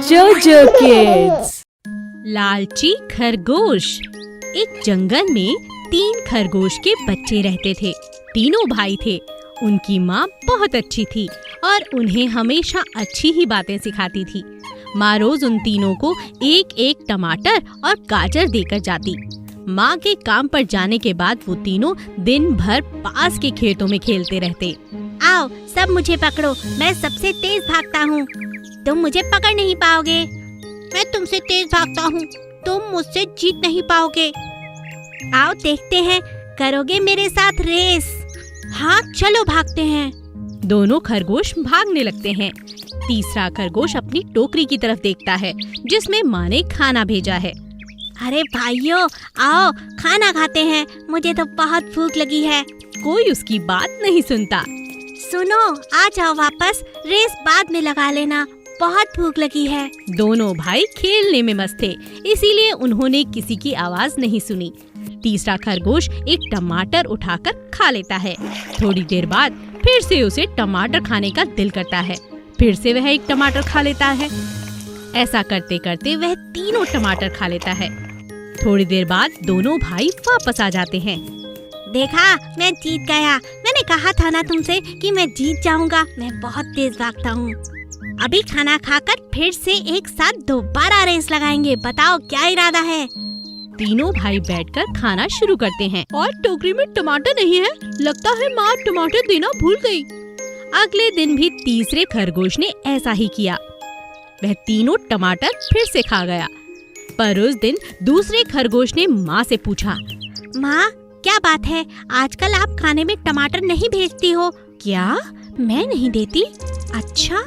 जोजो किड्स। लालची खरगोश। एक जंगल में 3 खरगोश के बच्चे रहते थे। तीनों भाई थे। उनकी माँ बहुत अच्छी थी और उन्हें हमेशा अच्छी ही बातें सिखाती थी। माँ रोज उन तीनों को एक एक टमाटर और गाजर देकर जाती। माँ के काम पर जाने के बाद वो तीनों दिन भर पास के खेतों में खेलते रहते। आओ सब मुझे पकड़ो, मैं सबसे तेज भागता हूँ। तुम मुझे पकड़ नहीं पाओगे। मैं तुमसे तेज भागता हूँ, तुम मुझसे जीत नहीं पाओगे। आओ देखते हैं, करोगे मेरे साथ रेस? हाँ चलो भागते हैं। दोनों खरगोश भागने लगते हैं। तीसरा खरगोश अपनी टोकरी की तरफ देखता है जिसमें माँ ने खाना भेजा है। अरे भाइयों आओ खाना खाते हैं, मुझे तो बहुत भूख लगी है। कोई उसकी बात नहीं सुनता। सुनो, आ जाओ वापस, रेस बाद में लगा लेना, बहुत भूख लगी है। दोनों भाई खेलने में मस्त थे, इसीलिए उन्होंने किसी की आवाज नहीं सुनी। तीसरा खरगोश एक टमाटर उठाकर खा लेता है। थोड़ी देर बाद फिर से उसे टमाटर खाने का दिल करता है। फिर से वह एक टमाटर खा लेता है। ऐसा करते करते वह तीनों टमाटर खा लेता है। थोड़ी देर बाद दोनों भाई वापस आ जाते हैं। देखा, मैं जीत गया। मैंने कहा था ना तुमसे कि मैं जीत जाऊंगा। मैं बहुत तेज भागता हूँ। अभी खाना खाकर फिर से एक साथ दोबारा रेस लगाएंगे। बताओ क्या इरादा है? तीनों भाई बैठकर खाना शुरू करते हैं। और टोकरी में टमाटर नहीं है, लगता है माँ टमाटर देना भूल गई। अगले दिन भी तीसरे खरगोश ने ऐसा ही किया। वह तीनों टमाटर फिर से खा गया। पर उस दिन दूसरे खरगोश ने माँ से पूछा, माँ क्या बात है, आजकल आप खाने में टमाटर नहीं भेजती हो? क्या मैं नहीं देती? अच्छा,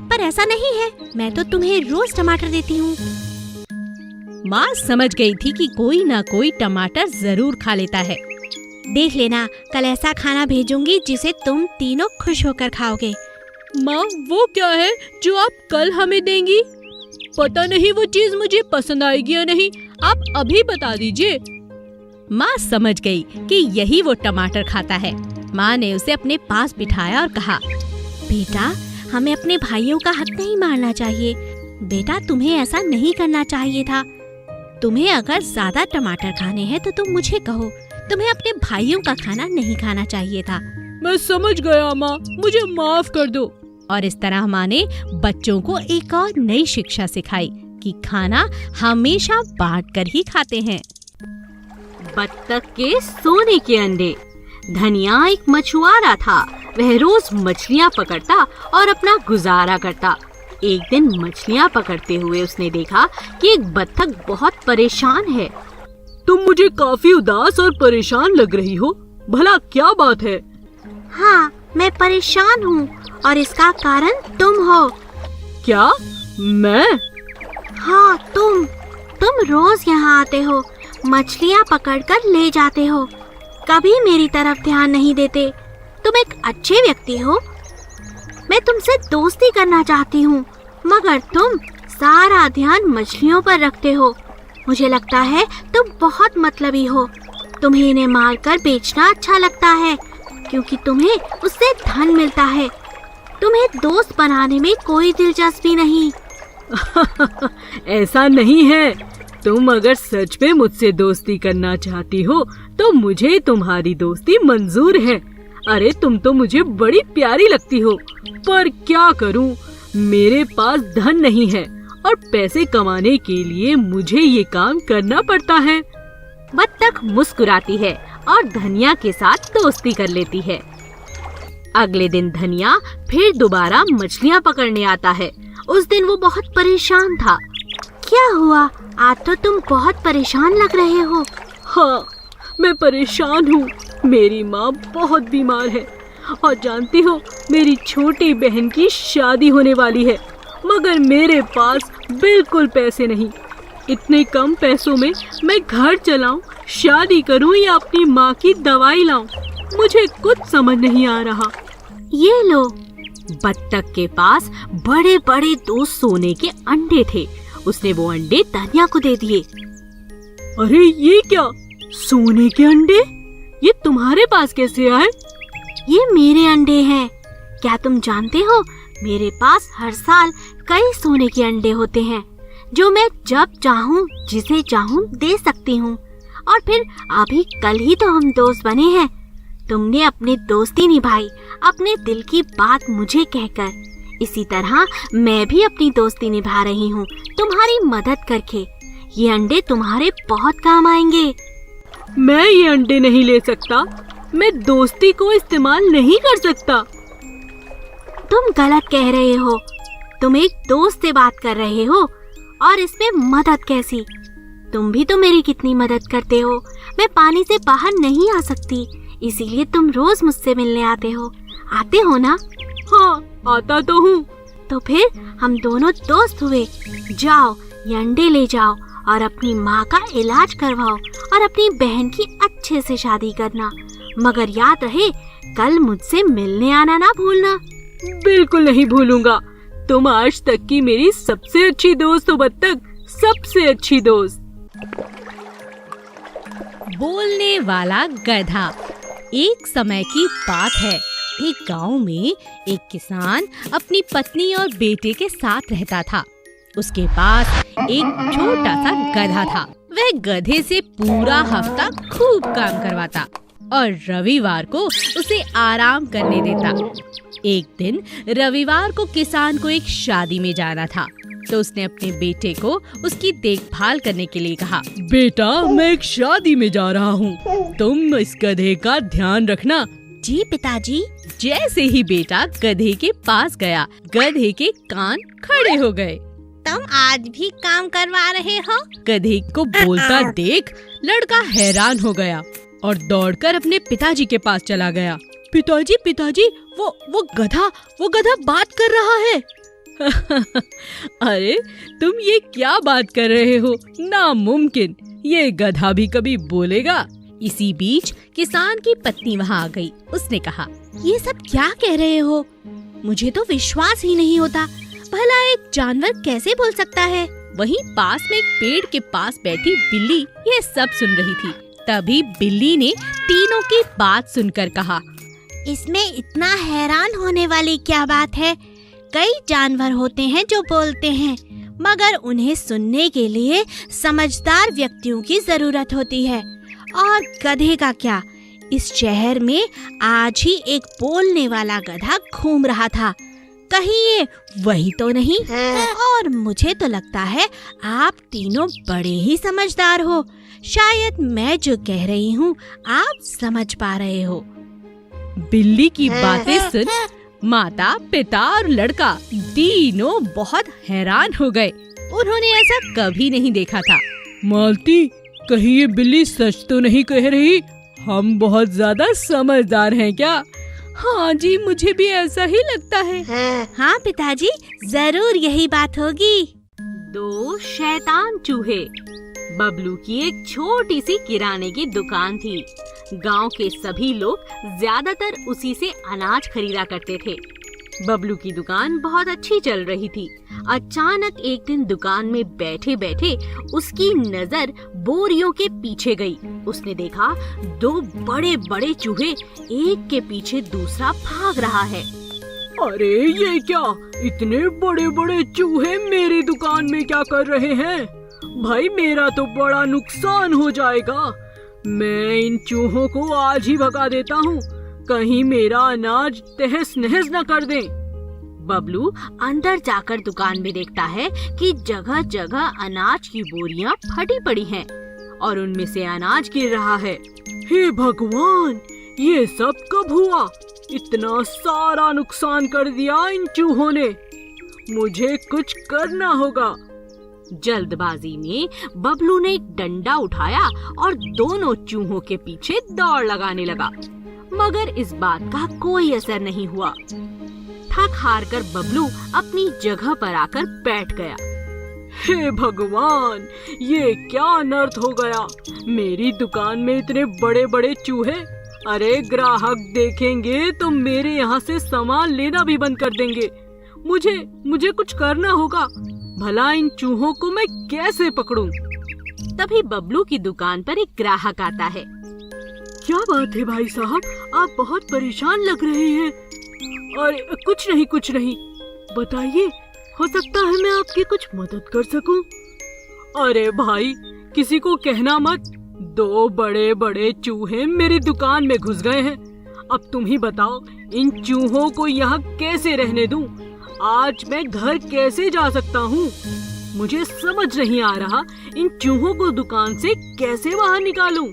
पर ऐसा नहीं है, मैं तो तुम्हें रोज टमाटर देती हूँ। माँ समझ गई थी कि कोई ना कोई टमाटर जरूर खा लेता है। देख लेना, कल ऐसा खाना भेजूंगी जिसे तुम तीनों खुश होकर खाओगे। माँ वो क्या है जो आप कल हमें देंगी? पता नहीं वो चीज मुझे पसंद आएगी या नहीं, आप अभी बता दीजिए। माँ समझ गई कि यही वो टमाटर खाता है। माँ ने उसे अपने पास बिठाया और कहा, बेटा हमें अपने भाइयों का हक नहीं मारना चाहिए। बेटा तुम्हें ऐसा नहीं करना चाहिए था। तुम्हें अगर ज्यादा टमाटर खाने हैं तो तुम मुझे कहो, तुम्हें अपने भाइयों का खाना नहीं खाना चाहिए था। मैं समझ गया माँ, मुझे माफ कर दो। और इस तरह माँ ने बच्चों को एक और नई शिक्षा सिखाई कि खाना हमेशा बांट कर ही खाते हैं। बत्तख के सोने के अंडे। धनिया एक मछुआरा था। वह रोज मछलियाँ पकड़ता और अपना गुजारा करता। एक दिन मछलियाँ पकड़ते हुए उसने देखा कि एक बत्तख बहुत परेशान है। तुम मुझे काफी उदास और परेशान लग रही हो, भला क्या बात है? हाँ मैं परेशान हूँ और इसका कारण तुम हो। क्या? मैं? हाँ तुम रोज यहाँ आते हो, मछलियाँ पकड़कर ले जाते हो, कभी मेरी तरफ ध्यान नहीं देते। तुम एक अच्छे व्यक्ति हो, मैं तुमसे दोस्ती करना चाहती हूँ, मगर तुम सारा ध्यान मछलियों पर रखते हो। मुझे लगता है तुम बहुत मतलबी हो। तुम्हें इन्हें मारकर बेचना अच्छा लगता है क्योंकि तुम्हें उससे धन मिलता है। तुम्हें दोस्त बनाने में कोई दिलचस्पी नहीं। ऐसा नहीं है। तुम अगर सच में मुझसे दोस्ती करना चाहती हो तो मुझे तुम्हारी दोस्ती मंजूर है। अरे तुम तो मुझे बड़ी प्यारी लगती हो, पर क्या करूं, मेरे पास धन नहीं है और पैसे कमाने के लिए मुझे ये काम करना पड़ता है। बत्तख मुस्कुराती है और धनिया के साथ दोस्ती कर लेती है। अगले दिन धनिया फिर दोबारा मछलियाँ पकड़ने आता है। उस दिन वो बहुत परेशान था। क्या हुआ? आज तो तुम बहुत परेशान लग रहे हो। हाँ मैं परेशान हूँ। मेरी माँ बहुत बीमार है और जानती हो मेरी छोटी बहन की शादी होने वाली है, मगर मेरे पास बिल्कुल पैसे नहीं। इतने कम पैसों में मैं घर चलाऊं, शादी करूं या अपनी माँ की दवाई लाऊं, मुझे कुछ समझ नहीं आ रहा। ये लो। बत्तख के पास बड़े बड़े 2 सोने के अंडे थे। उसने वो अंडे धनिया को दे दिए। अरे ये क्या, सोने के अंडे? ये तुम्हारे पास कैसे आए? ये मेरे अंडे हैं। क्या तुम जानते हो, मेरे पास हर साल कई सोने के अंडे होते हैं जो मैं जब चाहूँ जिसे चाहूँ दे सकती हूँ। और फिर अभी कल ही तो हम दोस्त बने हैं। तुमने अपनी दोस्ती निभाई अपने दिल की बात मुझे कहकर। इसी तरह मैं भी अपनी दोस्ती निभा रही हूँ तुम्हारी मदद करके। ये अंडे तुम्हारे बहुत काम आएंगे। मैं ये अंडे नहीं ले सकता। मैं दोस्ती को इस्तेमाल नहीं कर सकता। तुम गलत कह रहे हो। तुम एक दोस्त से बात कर रहे हो और इसमें मदद कैसी? तुम भी तो मेरी कितनी मदद करते हो। मैं पानी से बाहर नहीं आ सकती, इसीलिए तुम रोज मुझसे मिलने आते हो ना? हाँ, आता तो हूँ। तो फिर हम दोनों दोस्त हुए। जाओ, ये अंडे ले जाओ और अपनी माँ का इलाज करवाओ और अपनी बहन की अच्छे से शादी करना। मगर याद रहे, कल मुझसे मिलने आना ना भूलना। बिल्कुल नहीं भूलूंगा। तुम आज तक की मेरी सबसे अच्छी दोस्त हो बत्तख, सबसे अच्छी दोस्त। बोलने वाला गधा। एक समय की बात है, एक गांव में एक किसान अपनी पत्नी और बेटे के साथ रहता था। उसके पास एक छोटा सा गधा था। वह गधे से पूरा हफ्ता खूब काम करवाता और रविवार को उसे आराम करने देता। एक दिन रविवार को किसान को एक शादी में जाना था, तो उसने अपने बेटे को उसकी देखभाल करने के लिए कहा। बेटा, मैं एक शादी में जा रहा हूँ, तुम इस गधे का ध्यान रखना। जी पिताजी। जैसे ही बेटा गधे के पास गया, गधे के कान खड़े हो गए। तुम आज भी काम करवा रहे हो? गधे को बोलता देख लड़का हैरान हो गया और दौड़कर अपने पिताजी के पास चला गया। पिताजी, पिताजी, वो गधा बात कर रहा है। अरे, तुम ये क्या बात कर रहे हो? नामुमकिन, ये गधा भी कभी बोलेगा। इसी बीच किसान की पत्नी वहाँ आ गई। उसने कहा, ये सब क्या कह रहे हो? मुझे तो विश्वास ही नहीं होता। भला एक जानवर कैसे बोल सकता है? वहीं पास में एक पेड़ के पास बैठी बिल्ली ये सब सुन रही थी। तभी बिल्ली ने तीनों की बात सुनकर कहा, इसमें इतना हैरान होने वाली क्या बात है? कई जानवर होते हैं जो बोलते हैं, मगर उन्हें सुनने के लिए समझदार व्यक्तियों की जरूरत होती है। और गधे का क्या? इस शहर में आज ही एक बोलने वाला गधा घूम रहा था। कहीं ये वही तो नहीं? और मुझे तो लगता है आप तीनों बड़े ही समझदार हो। शायद मैं जो कह रही हूँ आप समझ पा रहे हो। बिल्ली की बातें सुन माता, पिता और लड़का तीनों बहुत हैरान हो गए। उन्होंने ऐसा कभी नहीं देखा था। मालती, कहीं ये बिल्ली सच तो नहीं कह रही? हम बहुत ज्यादा समझदार हैं क्या? हाँ जी, मुझे भी ऐसा ही लगता है। हाँ पिताजी, जरूर यही बात होगी। दो शैतान चूहे। बबलू की एक छोटी सी किराने की दुकान थी। गांव के सभी लोग ज्यादातर उसी से अनाज खरीदा करते थे। बबलू की दुकान बहुत अच्छी चल रही थी। अचानक एक दिन दुकान में बैठे बैठे उसकी नजर बोरियों के पीछे गई। उसने देखा दो बड़े बड़े चूहे एक के पीछे दूसरा भाग रहा है। अरे ये क्या, इतने बड़े बड़े चूहे मेरी दुकान में क्या कर रहे हैं? भाई, मेरा तो बड़ा नुकसान हो जाएगा। मैं इन चूहों को आज ही भगा देता हूँ, कहीं मेरा अनाज तहस नहस न कर दें। बबलू अंदर जाकर दुकान में देखता है कि जगह जगह अनाज की बोरियां फटी पड़ी हैं और उनमें से अनाज गिर रहा है। हे भगवान, ये सब कब हुआ? इतना सारा नुकसान कर दिया इन चूहों ने। मुझे कुछ करना होगा। जल्दबाजी में बबलू ने एक डंडा उठाया और दोनों चूहों के पीछे दौड़ लगाने लगा, मगर इस बात का कोई असर नहीं हुआ। थक हार कर बबलू अपनी जगह पर आकर बैठ गया। हे भगवान, ये क्या अनर्थ हो गया? मेरी दुकान में इतने बड़े बड़े चूहे। अरे, ग्राहक देखेंगे तो मेरे यहाँ से सामान लेना भी बंद कर देंगे। मुझे कुछ करना होगा। भला इन चूहों को मैं कैसे पकड़ूं? तभी बबलू की दुकान पर एक ग्राहक आता है। क्या बात है भाई साहब, आप बहुत परेशान लग रहे हैं। अरे कुछ नहीं, बताइए, हो सकता है मैं आपकी कुछ मदद कर सकूं। अरे भाई, किसी को कहना मत, 2 बड़े बड़े चूहे मेरी दुकान में घुस गए हैं। अब तुम ही बताओ, इन चूहों को यहाँ कैसे रहने दूं? आज मैं घर कैसे जा सकता हूँ? मुझे समझ नहीं आ रहा, इन चूहों को दुकान से कैसे बाहर निकालूं?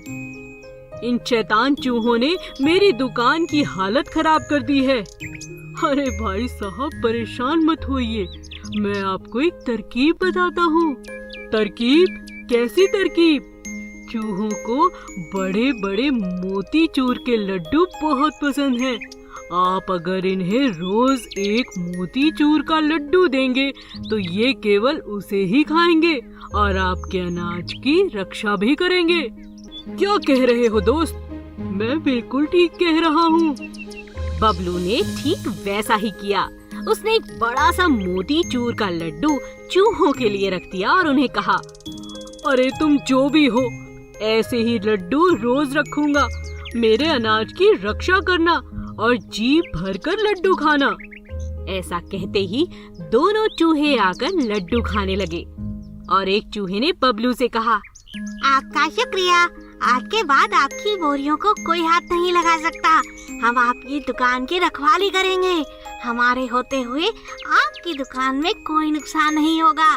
इन शैतान चूहों ने मेरी दुकान की हालत खराब कर दी है। अरे भाई साहब, परेशान मत होइए, मैं आपको एक तरकीब बताता हूँ। तरकीब? कैसी तरकीब? चूहों को बड़े बड़े मोतीचूर के लड्डू बहुत पसंद हैं। आप अगर इन्हें रोज एक मोतीचूर का लड्डू देंगे तो ये केवल उसे ही खाएंगे और आपके अनाज की रक्षा भी करेंगे। क्या कह रहे हो दोस्त? मैं बिल्कुल ठीक कह रहा हूँ। बबलू ने ठीक वैसा ही किया। उसने एक बड़ा सा मोतीचूर का लड्डू चूहों के लिए रख दिया और उन्हें कहा, अरे तुम जो भी हो, ऐसे ही लड्डू रोज रखूंगा। मेरे अनाज की रक्षा करना और जी भरकर लड्डू खाना। ऐसा कहते ही दोनों चूहे आकर लड्डू खाने लगे और एक चूहे ने बबलू से कहा, आपका शुक्रिया, आज के बाद आपकी बोरियों को कोई हाथ नहीं लगा सकता। हम आपकी दुकान की रखवाली करेंगे। हमारे होते हुए आपकी दुकान में कोई नुकसान नहीं होगा।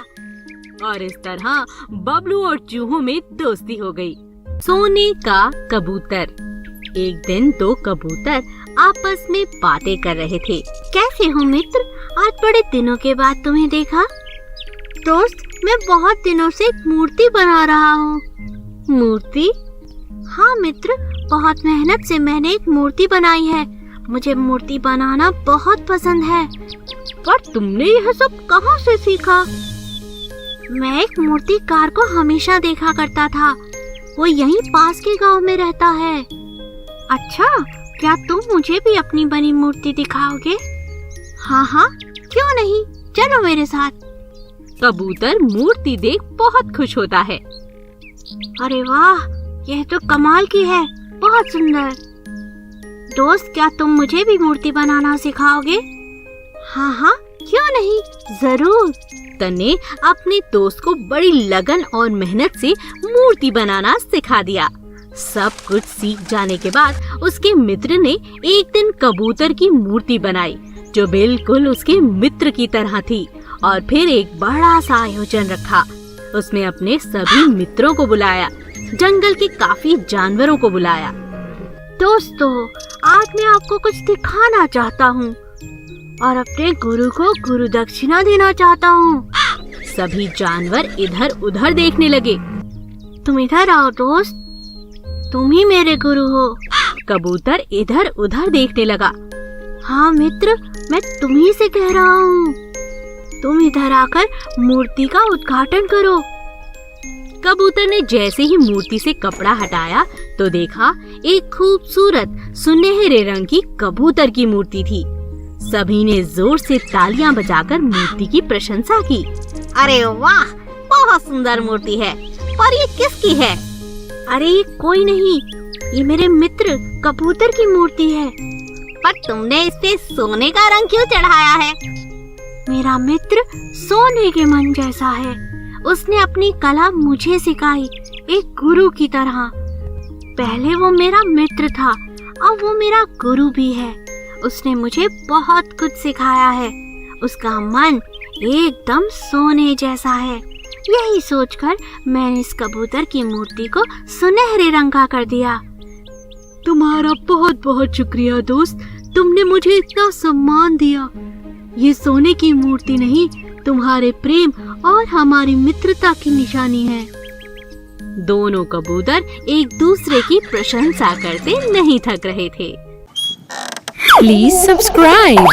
और इस तरह बबलू और चूहों में दोस्ती हो गई। सोने का कबूतर। एक दिन 2 कबूतर आपस में बातें कर रहे थे। कैसे हो मित्र? आज बड़े दिनों के बाद तुम्हें देखा। दोस्त, मैं बहुत दिनों से एक मूर्ति बना रहा हूँ। मूर्ति? हाँ मित्र, बहुत मेहनत से मैंने एक मूर्ति बनाई है। मुझे मूर्ति बनाना बहुत पसंद है। पर तुमने यह सब कहाँ से सीखा? मैं एक मूर्तिकार को हमेशा देखा करता था। वो यहीं पास के गांव में रहता है। अच्छा, क्या तुम मुझे भी अपनी बनी मूर्ति दिखाओगे? हाँ हाँ, क्यों नहीं, चलो मेरे साथ। कबूतर मूर्ति देख बहुत खुश होता है। अरे वाह, यह तो कमाल की है, बहुत सुंदर। दोस्त, क्या तुम मुझे भी मूर्ति बनाना सिखाओगे? हाँ हाँ, क्यों नहीं, जरूर। तने अपने दोस्त को बड़ी लगन और मेहनत से मूर्ति बनाना सिखा दिया। सब कुछ सीख जाने के बाद उसके मित्र ने एक दिन कबूतर की मूर्ति बनाई जो बिल्कुल उसके मित्र की तरह थी और फिर एक बड़ा सा आयोजन रखा। उसमें अपने सभी मित्रों को बुलाया, जंगल के काफी जानवरों को बुलाया। दोस्तों, आज मैं आपको कुछ दिखाना चाहता हूँ और अपने गुरु को गुरु दक्षिणा देना चाहता हूँ। सभी जानवर इधर उधर देखने लगे। तुम इधर आओ दोस्त, तुम ही मेरे गुरु हो। कबूतर इधर उधर देखने लगा। हाँ मित्र, मैं तुम्ही से कह रहा हूँ। तुम इधर आकर मूर्ति का उद्घाटन करो। कबूतर ने जैसे ही मूर्ति से कपड़ा हटाया तो देखा एक खूबसूरत सुनहरे रंग की कबूतर की मूर्ति थी। सभी ने जोर से तालियां बजाकर मूर्ति की प्रशंसा की। अरे वाह, बहुत सुंदर मूर्ति है, पर ये किसकी है? अरे ये कोई नहीं, ये मेरे मित्र कबूतर की मूर्ति है। पर तुमने इस पे सोने का रंग क्यों चढ़ाया है? मेरा मित्र सोने के मन जैसा है। उसने अपनी कला मुझे सिखाई, एक गुरु की तरह। पहले वो मेरा मित्र था, अब वो मेरा गुरु भी है। उसने मुझे बहुत कुछ सिखाया है। उसका मन एकदम सोने जैसा है। यही सोचकर मैंने इस कबूतर की मूर्ति को सुनहरे रंग का कर दिया। तुम्हारा बहुत बहुत शुक्रिया दोस्त, तुमने मुझे इतना सम्मान दिया। ये सोने की मूर्ति नहीं, तुम्हारे प्रेम और हमारी मित्रता की निशानी है। दोनों कबूतर एक दूसरे की प्रशंसा करते नहीं थक रहे थे। Please subscribe.